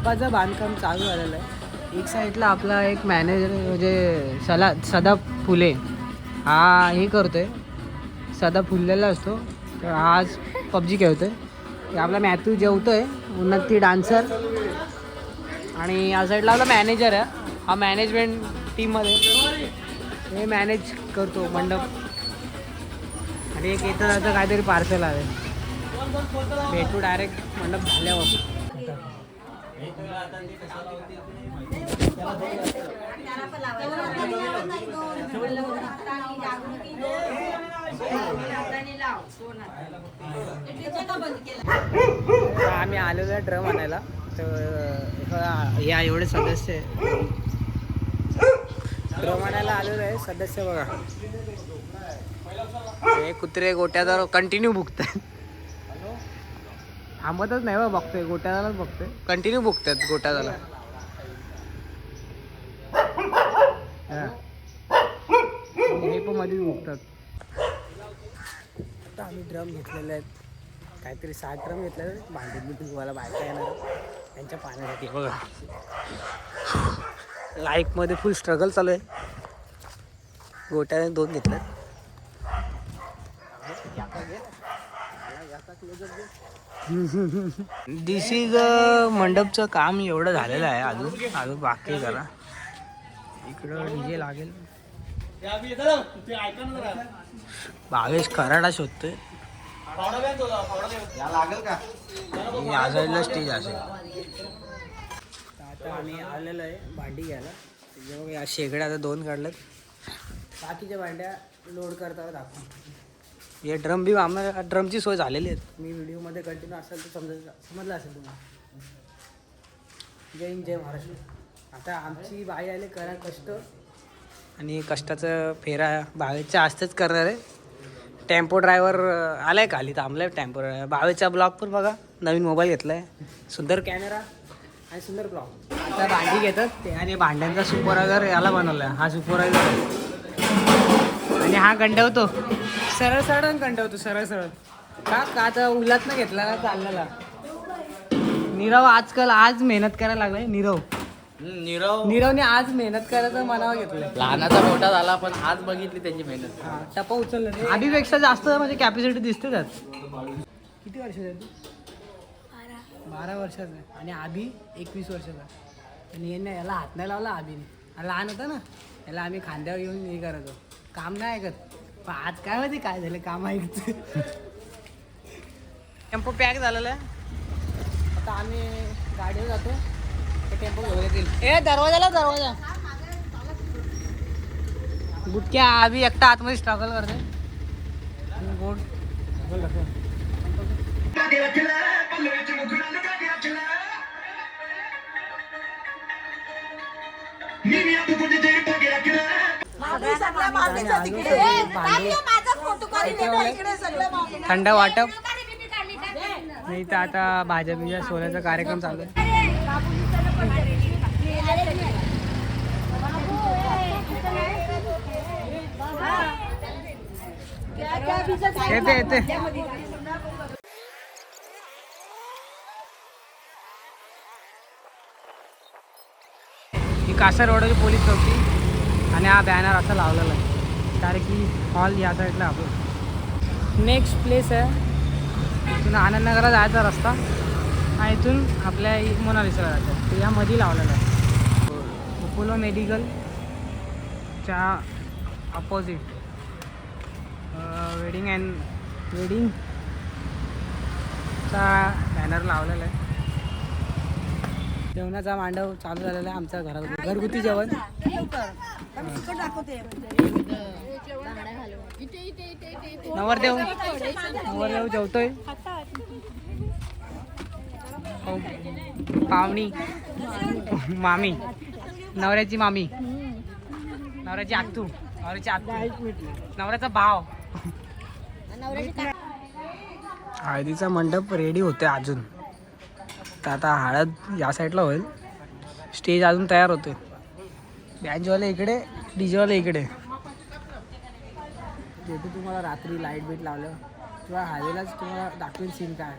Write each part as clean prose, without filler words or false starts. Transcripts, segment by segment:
मंडपाचं बांधकाम चालू झालेलं आहे. एक साईडला आपला एक मॅनेजर म्हणजे सदा फुले हा हे करतोय, सदा फुललेला असतो. तर आज पबजी खेळतोय. आपला मॅथ्यू जेवतोय, उन्नती डान्सर. आणि या साईडला आपला मॅनेजर आहे. हा मॅनेजमेंट टीममध्ये हे मॅनेज करतो मंडप. आणि एक येतं जातं काहीतरी पार्सल आहे. भेटू डायरेक्ट मंडप झाल्यावर. आम्ही आलेलो आहे ड्रम आणायला. तर या एवढे सदस्य ड्रम आणायला आलेलो आहे. सदस्य बघा, हे कुत्रे गोट्यादार कंटिन्यू भुकतात. थांबतच नाही बा, बघतोय गोट्यादालाच बघतोय, कंटिन्यू भुकतात गोट्यादाला. हे पण मध्ये भुकतात. आता आम्ही ड्रम घेतलेले आहेत, काहीतरी 6 ड्रम घेतलेले आहेत. भांडी तुम्हाला बायका येणार त्यांच्या पाण्यासाठी. बघा लाईफमध्ये फुल स्ट्रगल चालू आहे. गोट्याने 2 घेतले. दिस इज मंडपचं काम एवढं झालेलं आहे. अजून बाकी जरा इकडं डीजे लागेल. भावेश कराडा शोधतोय. या साईडला स्टेज असेल. आता आम्ही आलेलो आहे भांडी घ्यायला. जेव्हा या शेगड्या आता 2 काढल्यात, बाकीच्या भांड्या लोड करताना दाखवून. हे ड्रम बी आम्हाला ड्रमची सोय झालेली आहे. मी व्हिडिओमध्ये कंटिन्यू असेल तर समजलं असेल तुम्हाला. जय हिंद, जय महाराष्ट्र. आता आमची बाई आले करा कष्ट, आणि कष्टाचं फेरा भावेच्या असतंच करणार आहे. टेम्पो ड्रायव्हर आलाय खाली, थांबलाय टेम्पो ड्रायव्हर. भावेचा ब्लॉग पण बघा, नवीन मोबाईल घेतला आहे, सुंदर कॅमेरा आणि सुंदर ब्लॉग. आता भांडी घेतात ते, आणि भांड्यांचा सुपरवायझर याला बनवला आहे. हा सुपरवायझर आणि हा गंडवतो, सरळ सरळ गंडवतो, सरळ सरळ. का आता उलातनं घेतला ना चाललेला. नीरव आज मेहनत करायला लागलाय. नीरवने आज मेहनत करायचं मनावर घेतलंय. लहानाचा मोठा झाला, पण आज बघितली त्याची मेहनत. टप्पा उचललं. आधीपेक्षा जास्त म्हणजे कॅपॅसिटी दिसते त्यात. किती वर्षाचा आहे तू? 12 वर्षाचा आहे. आणि आभी 21 वर्षाचा. आणि याला हात नाही लावला आभीने. लहान होता ना, याला आम्ही खांद्यावर घेऊन हे करायचो. काम नाही ऐकत, पण आज काय माहिती काय झालं, काम ऐकत. टेम्पो पॅक झालेला आहे. आता आम्ही गाडीवर जातो, टेम्पो घेऊन येतील. दरवाजा बुटक्या आम्ही एकटा आतमध्ये स्ट्रगल करते. बोर्ड थंड वाटप नाही तर आता भाज्या बिज्या सोल्याचा कार्यक्रम चालू आहे. येते ही कासार रोडची पोलीस चौकी. आणि हा बॅनर असा लावलेला आहे, कारण की हॉल या साईडला आपलं नेक्स्ट प्लेस आहे. इथून आनंदनगरला जायचा रस्ता, आणि इथून आपल्या मोनालिसाला जायचं. तर यामध्ये लावलेलं आहे. अपोलो मेडिकलच्या अपोजिट वेडिंगचा बॅनर लावलेला आहे. जेवणाचा मांडव चालू झालेला आहे आमच्या घरात. घरगुती जेवण. नवरदेव जेवतोय. पाहुणी मामी, नवऱ्याची मामी, नवऱ्याची आत्तू, नवऱ्याचा भाव. हळदीचा मंडप रेडी होते अजून. तर आता हळद या साईडला होईल. स्टेज अजून तयार होते. बँजवाले इकडे, डीजेवाले इकडे. जेथे तुम्हाला रात्री लाईट बीट लावलं किंवा हळदीलाच तुम्हाला दाखवेल सीन काय.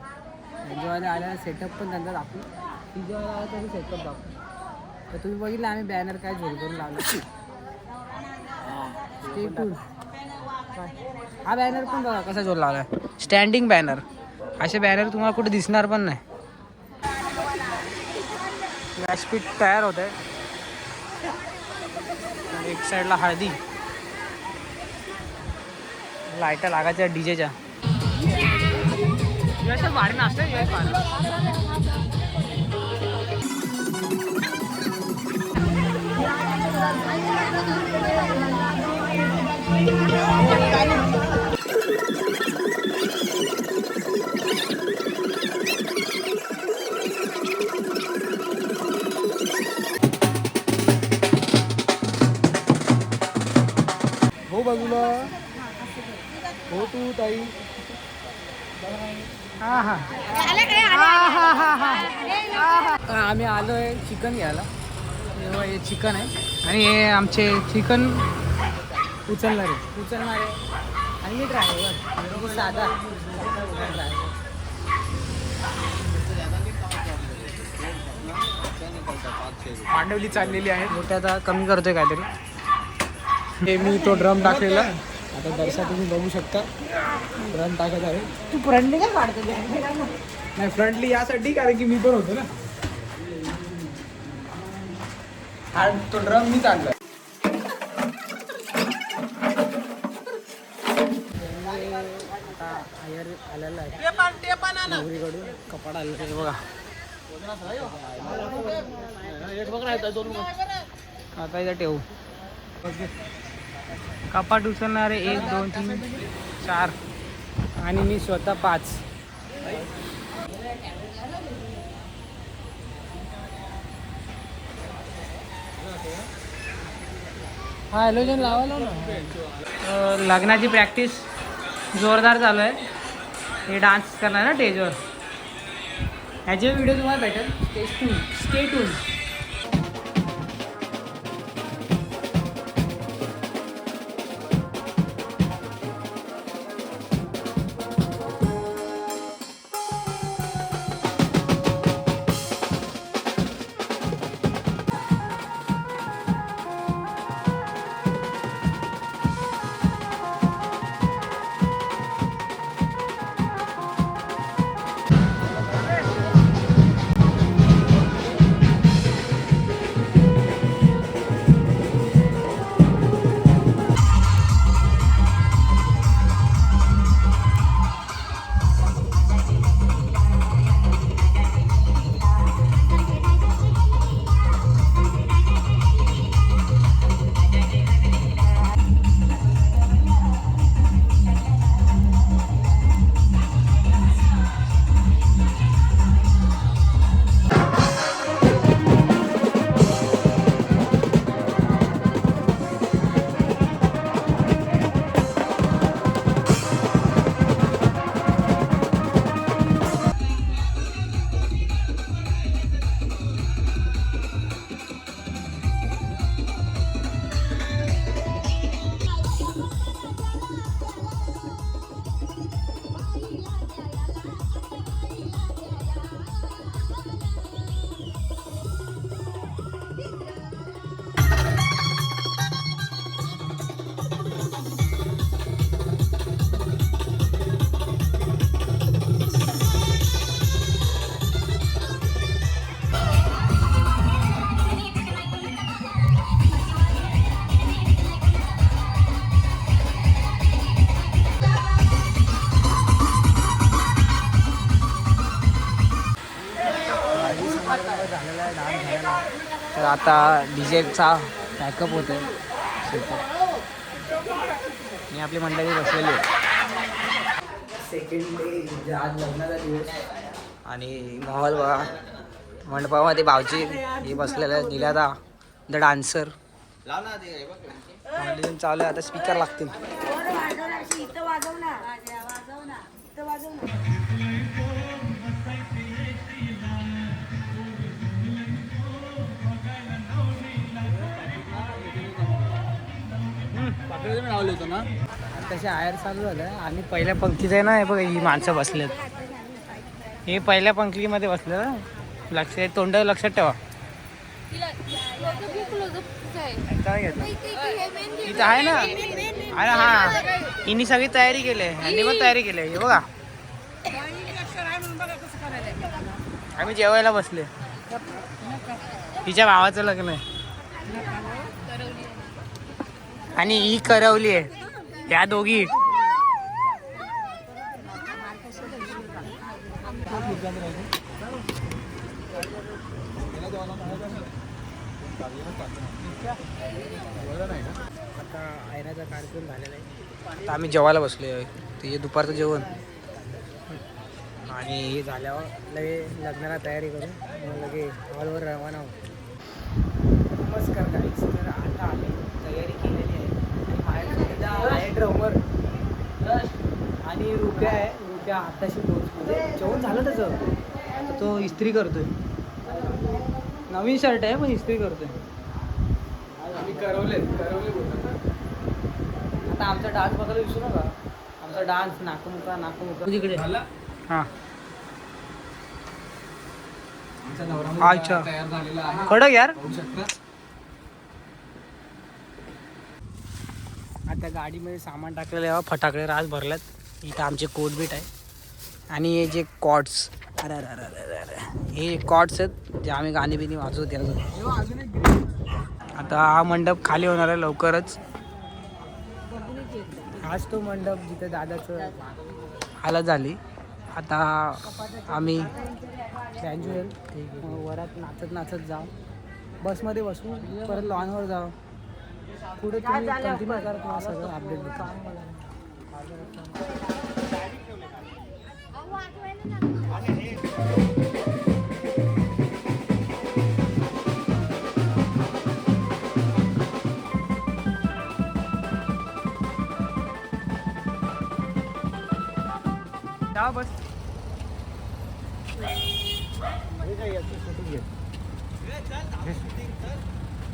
बँजवाले आल्याला सेटअप पण त्यांचा दाखवू. तिच्यावर तरी सेटअप दाखव. तर तुम्ही बघितलं आम्ही बॅनर काय झोल करून लावला. Stay tuned. हा बॅनर पण बघा कसा झोल लावला. Standing banner. असे बॅनर तुम्हाला कुठे दिसणार पण नाही. व्यासपीठ तयार होत आहे. एक साईडला हळदी, लाईटा लागायच्या डीजेच्या. भारी नाचतं हो बाजूला हो तू ताई. हा हा आम्ही आलो आहे चिकन घ्यायला. हे चिकन आहे आणि हे आमचे चिकन उचलणारे आणि मी ड्रायव्हर साधा. मांडवली चाललेली आहे. मोठ्या आता कमी करतोय काहीतरी. हे मी तो ड्रम टाकलेला आता दर्शा तुम्ही बघू शकता. ड्रम टाकत आहे. तू फ्रंटली काय काढतो? नाही फ्रंटली यासाठी कारण की मी पण होतो ना. हा तो ड्रम मी काढला. आता आयर आलेला आहे नवरीकडून. कपाट आलेलं आहे बघा. आता इथं ठेवू. कपाट उचलणारे 1 2 3 4 आणि मी स्वतः 5. हा हॅलोजन लावायला ना. लग्नाची प्रॅक्टिस जोरदार चालू आहे. हे डान्स करणार ना स्टेजवर. ह्याचे व्हिडिओ तुम्हाला भेटेल. Stay tune. तर आता डीजेचा बॅकअप होतोय. आणि आपली मंडळी बसलेली आहे. सेकंड डे आज लग्नाचा दिवस आणि माहोल बघा. मंडपामध्ये भावची हे बसलेलं आहे. निलादा द डान्सर चालू आहे. आता स्पीकर लागतील. तसे आयर चालू झालं आणि पहिल्या पंक्तीत आहे ना. हे बघा ही माणसं बसलेत. हे पहिल्या पंक्तीमध्ये बसले. तोंड लक्षात ठेवा. काय घेतो इथं आहे ना. अरे हा हिनी सगळी तयारी केली आहे. ह्यांनी पण तयारी केली आहे. हे बघा आम्ही जेवायला बसले. तिच्या भावाचं लग्न आहे आणि ही करवली आहे. त्या दोघी आता आयनाचा कार्यक्रम झालेला आहे. आता आम्ही जेवायला बसलो आहे. ते दुपारचं जेवण आणि हे झाल्यावर लगे लग्नाला तयारी करू. मग लगे हॉलवर रवाना होतो. नमस्कार गाईस. तर आता आम्ही तयारी केलेली आहे आणि माझ्या आहे ड्रमर आणि रुप्या आहे. रुप्या आताशी पोहोचमध्ये जेवण झालं त्याचं. आता तो इस्त्री करतोय. नवीन शर्ट आहे पण इस्त्री करतोय. आम्ही करवले आता आमचा डान्स बघायला विसरू नका. आमचा डान्स नाकमुका तिकडे हां. अच्छा कडक यार. आता गाडीमध्ये सामान टाकलेलं आहे. फटाकडे रास भरल्यात. इथं आमचे कोटबीट आहे आणि हे जे कॉर्ड्स अरे हे कॉर्ड्स आहेत जे आम्ही गाणी बिनी वाजवत यायचो. आता हा मंडप खाली होणार आहे लवकरच. हाच तो मंडप जिथे दादाचं हालत झाली. आता आम्ही कॅज्युअल वरात नाचत जाऊ. बसमध्ये बसू परत लॉनवर जाऊ. पुढे तुम्ही कंटिन्यू करा. तुम्हाला सगळं अपडेट देतो. जा बस.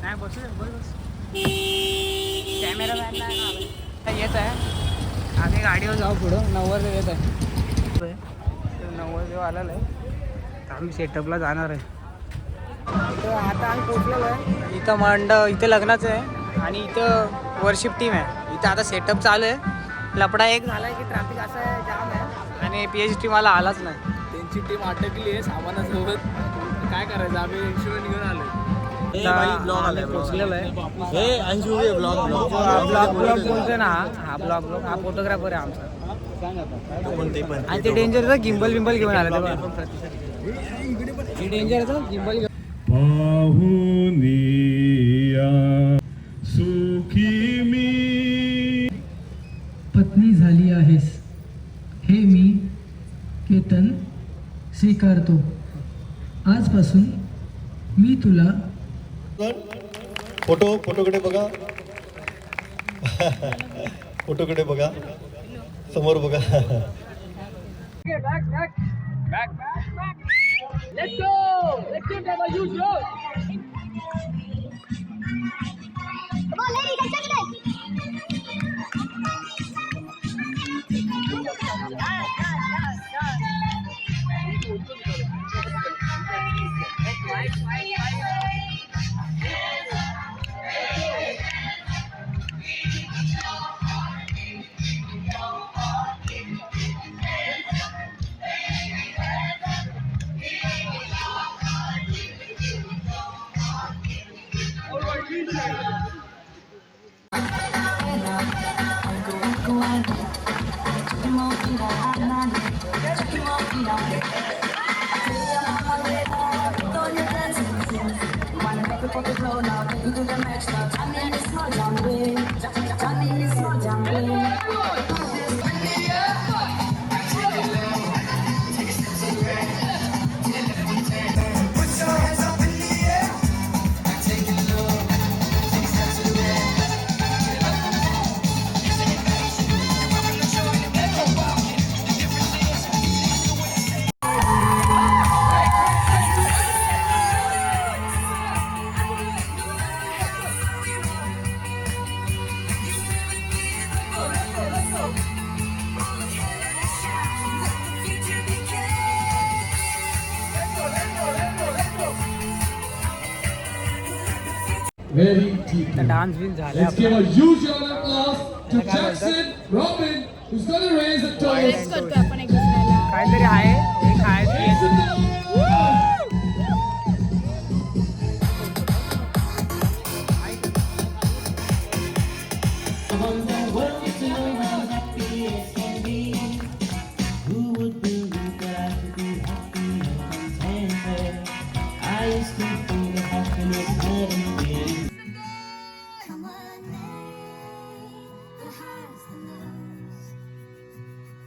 नाही बसू बस. कॅमेरामॅन येत आहे. आम्ही गाडीवर जाऊ पुढं. नव्वददेव येत आहे. नव्वददेव आलेलं आहे. तर आम्ही सेटअपला जाणार आहे. तर आता आम्ही पोचलेलो आहे. इथं मंडप इथं लग्नाचं आहे आणि इथं वर्शिप टीम आहे. इथं आता सेटअप चालू आहे. लपडा एक झाला आहे की ट्रॅफिक असं आहे जाम आहे आणि PH टीम मला आलाच नाही. त्यांची टीम अटकली आहे सामानासोबत. काय करायचं आम्ही इन्शुरन्स घेऊन आलोय. पोचलेलो आहे. ब्लॉग बोलतोय ना. हा ब्लॉग हा फोटोग्राफर आहे आमचा. आणि ते डेंजरचं गिंबल बिंबल घेऊन आलं. तेव्हा डेंजरचं गिंबल घेऊन सुखी मी पत्नी झाली आहेस हे मी केतन स्वीकारतो. आजपासून मी तुला फोटोकडे बघा. फोटोकडे बघा. समोर बघा. Oh, very deeply. डान्स बिन झाला Let's give a huge round of applause to Jackson Robin, who's gonna raise a toast. करतो आपण एक दुसऱ्याला. काहीतरी आहे हे खायचं Come on, the highs, the lows.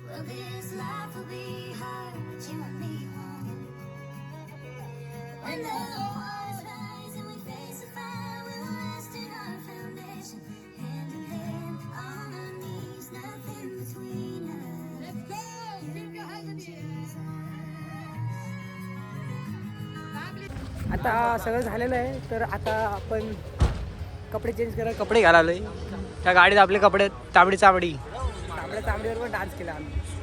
Well, this life will be hard, but you and me won't. When the waters rise and we face the fire, we'll rest in our foundation, hand in hand, on our knees, nothing between us. Let's go! Keep your hands in the air. आता सगळं झालेलं आहे. तर आता आपण कपडे change करा, कपडे घालालोय. त्या गाडीत आपले कपडे तांबडी तांबडीवर पण डान्स केला आम्ही.